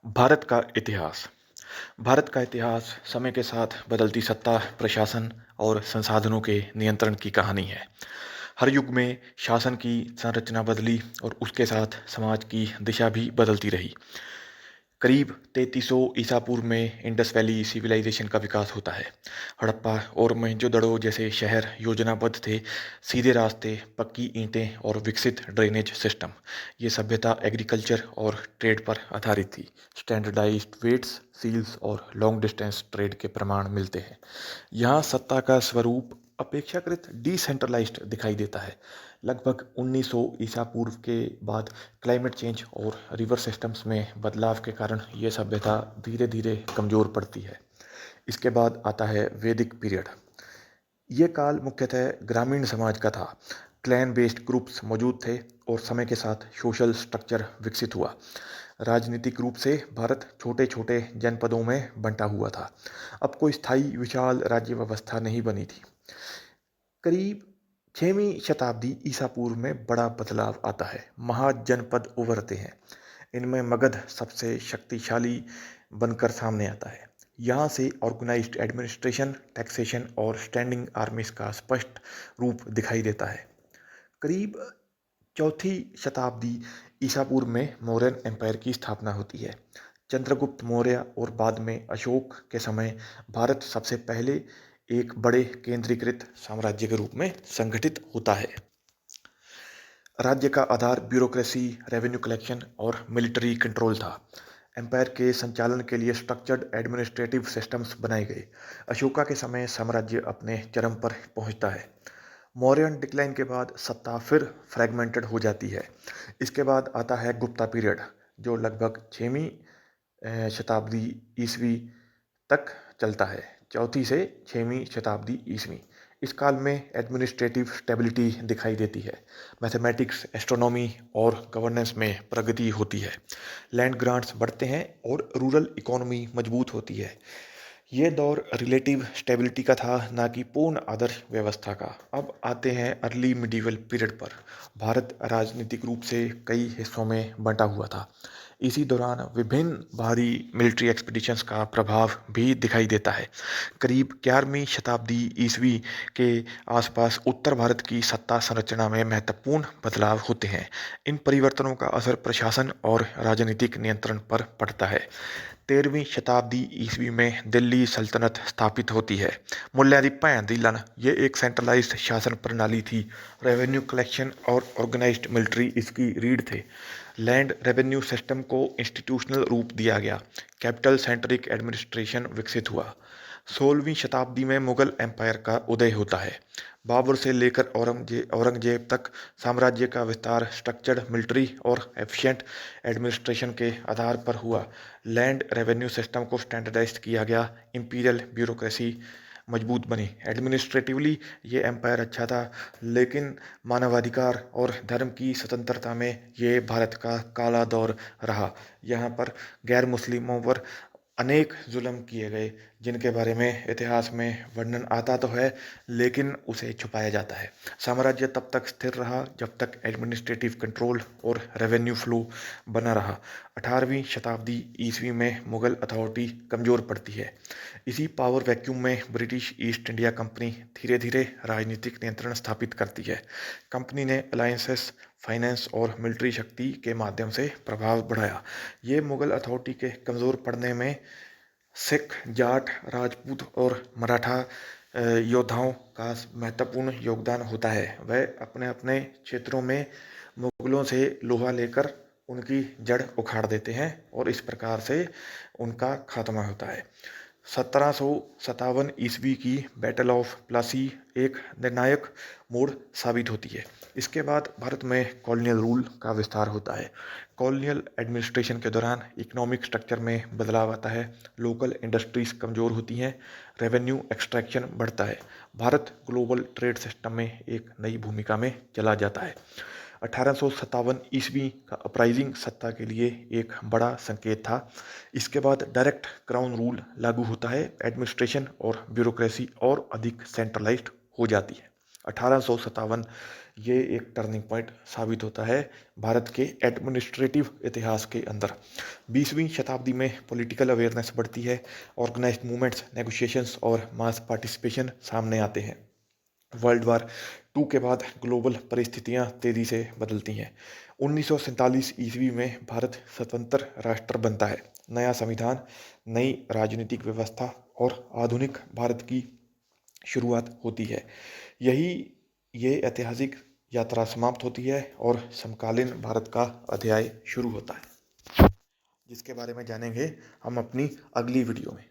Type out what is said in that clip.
भारत का इतिहास भारत का इतिहास समय के साथ बदलती सत्ता, प्रशासन और संसाधनों के नियंत्रण की कहानी है। हर युग में शासन की संरचना बदली और उसके साथ समाज की दिशा भी बदलती रही। करीब 3300 ईसा पूर्व में इंडस वैली सिविलाइजेशन का विकास होता है। हड़प्पा और मोहनजोदड़ो जैसे शहर योजनाबद्ध थे, सीधे रास्ते, पक्की ईंटें और विकसित ड्रेनेज सिस्टम। ये सभ्यता एग्रीकल्चर और ट्रेड पर आधारित थी। स्टैंडर्डाइज्ड वेट्स, सील्स और लॉन्ग डिस्टेंस ट्रेड के प्रमाण मिलते हैं। यहाँ सत्ता का स्वरूप अपेक्षाकृत डिसेंट्रलाइज्ड दिखाई देता है। लगभग 1900 ईसा पूर्व के बाद क्लाइमेट चेंज और रिवर सिस्टम्स में बदलाव के कारण ये सभ्यता धीरे धीरे कमज़ोर पड़ती है। इसके बाद आता है वैदिक पीरियड। ये काल मुख्यतः ग्रामीण समाज का था। क्लैन बेस्ड ग्रुप्स मौजूद थे और समय के साथ सोशल स्ट्रक्चर विकसित हुआ। राजनीतिक रूप से भारत छोटे छोटे जनपदों में बंटा हुआ था। अब कोई स्थायी विशाल राज्य व्यवस्था नहीं बनी थी। करीब 6वीं शताब्दी ईसा पूर्व में बड़ा बदलाव आता है। महाजनपद उभरते हैं। इनमें मगध सबसे शक्तिशाली बनकर सामने आता है। यहाँ से ऑर्गेनाइज्ड एडमिनिस्ट्रेशन, टैक्सेशन और स्टैंडिंग आर्मीज का स्पष्ट रूप दिखाई देता है। करीब चौथी शताब्दी ईसा पूर्व में मौर्यन एम्पायर की स्थापना होती है। चंद्रगुप्त मौर्य और बाद में अशोक के समय भारत सबसे पहले एक बड़े केंद्रीकृत साम्राज्य के रूप में संगठित होता है। राज्य का आधार ब्यूरोक्रेसी, रेवेन्यू कलेक्शन और मिलिट्री कंट्रोल था। एम्पायर के संचालन के लिए स्ट्रक्चर्ड एडमिनिस्ट्रेटिव सिस्टम्स बनाए गए। अशोका के समय साम्राज्य अपने चरम पर पहुंचता है। मौर्यन डिक्लाइन के बाद सत्ता फिर फ्रैगमेंटेड हो जाती है। इसके बाद आता है गुप्ता पीरियड, जो लगभग 6वीं शताब्दी ईस्वी तक चलता है। चौथी से 6वीं शताब्दी ईस्वी। इस काल में एडमिनिस्ट्रेटिव स्टेबिलिटी दिखाई देती है। मैथमेटिक्स, एस्ट्रोनॉमी और गवर्नेंस में प्रगति होती है। लैंड ग्रांट्स बढ़ते हैं और रूरल इकोनॉमी मजबूत होती है। ये दौर रिलेटिव स्टेबिलिटी का था, ना कि पूर्ण आदर्श व्यवस्था का। अब आते हैं अर्ली मिडीवल पीरियड पर। भारत राजनीतिक रूप से कई हिस्सों में बंटा हुआ था। इसी दौरान विभिन्न भारी मिलिट्री एक्सपीडिशंस का प्रभाव भी दिखाई देता है। करीब 11वीं शताब्दी ईस्वी के आसपास उत्तर भारत की सत्ता संरचना में महत्वपूर्ण बदलाव होते हैं। इन परिवर्तनों का असर प्रशासन और राजनीतिक नियंत्रण पर पड़ता है। 13वीं शताब्दी ईस्वी में दिल्ली सल्तनत स्थापित होती है। मुल्ला दी भैन दी लन, ये एक सेंट्रलाइज्ड शासन प्रणाली थी। रेवेन्यू कलेक्शन और ऑर्गेनाइज्ड मिलिट्री इसकी रीढ़ थे। लैंड रेवेन्यू सिस्टम को इंस्टीट्यूशनल रूप दिया गया। कैपिटल सेंट्रिक एडमिनिस्ट्रेशन विकसित हुआ। 16वीं शताब्दी में मुगल एम्पायर का उदय होता है। बाबर से लेकर औरंगजेब तक साम्राज्य का विस्तार स्ट्रक्चर्ड मिलिट्री और एफिशिएंट एडमिनिस्ट्रेशन के आधार पर हुआ। लैंड रेवेन्यू सिस्टम को स्टैंडर्डाइज्ड किया गया। इंपीरियल ब्यूरोक्रेसी मजबूत बनी। एडमिनिस्ट्रेटिवली ये एम्पायर अच्छा था, लेकिन मानवाधिकार और धर्म की स्वतंत्रता में ये भारत का काला दौर रहा। यहाँ पर गैर मुस्लिमों पर अनेक जुल्म किए गए, जिनके बारे में इतिहास में वर्णन आता तो है, लेकिन उसे छुपाया जाता है। साम्राज्य तब तक स्थिर रहा जब तक एडमिनिस्ट्रेटिव कंट्रोल और रेवेन्यू फ्लो बना रहा। 18वीं शताब्दी ईस्वी में मुगल अथॉरिटी कमज़ोर पड़ती है। इसी पावर वैक्यूम में ब्रिटिश ईस्ट इंडिया कंपनी धीरे धीरे राजनीतिक नियंत्रण स्थापित करती है। कंपनी ने अलायंसेस, फाइनेंस और मिलिट्री शक्ति के माध्यम से प्रभाव बढ़ाया। ये मुगल अथॉरिटी के कमज़ोर पड़ने में सिख, जाट, राजपूत और मराठा योद्धाओं का महत्वपूर्ण योगदान होता है। वह अपने अपने क्षेत्रों में मुगलों से लोहा लेकर उनकी जड़ उखाड़ देते हैं और इस प्रकार से उनका खात्मा होता है। 1757 ईस्वी की बैटल ऑफ प्लासी एक निर्णायक मोड़ साबित होती है। इसके बाद भारत में कॉलोनियल रूल का विस्तार होता है। कॉलोनियल एडमिनिस्ट्रेशन के दौरान इकोनॉमिक स्ट्रक्चर में बदलाव आता है। लोकल इंडस्ट्रीज कमज़ोर होती हैं। रेवेन्यू एक्सट्रैक्शन बढ़ता है। भारत ग्लोबल ट्रेड सिस्टम में एक नई भूमिका में चला जाता है। 1857 ईस्वी का अपराइजिंग सत्ता के लिए एक बड़ा संकेत था। इसके बाद डायरेक्ट क्राउन रूल लागू होता है। एडमिनिस्ट्रेशन और ब्यूरोक्रेसी और अधिक सेंट्रलाइज्ड हो जाती है। 1857 ये एक टर्निंग पॉइंट साबित होता है भारत के एडमिनिस्ट्रेटिव इतिहास के अंदर। 20वीं शताब्दी में पॉलिटिकल अवेयरनेस बढ़ती है, ऑर्गेनाइज्ड मूवमेंट्स, नेगोशिएशंस और मास पार्टिसिपेशन सामने आते हैं। वर्ल्ड वार टू के बाद ग्लोबल परिस्थितियां तेजी से बदलती हैं। 1947 ईस्वी में भारत स्वतंत्र राष्ट्र बनता है। नया संविधान, नई राजनीतिक व्यवस्था और आधुनिक भारत की शुरुआत होती है। यही ये ऐतिहासिक यात्रा समाप्त होती है और समकालीन भारत का अध्याय शुरू होता है, जिसके बारे में जानेंगे हम अपनी अगली वीडियो में।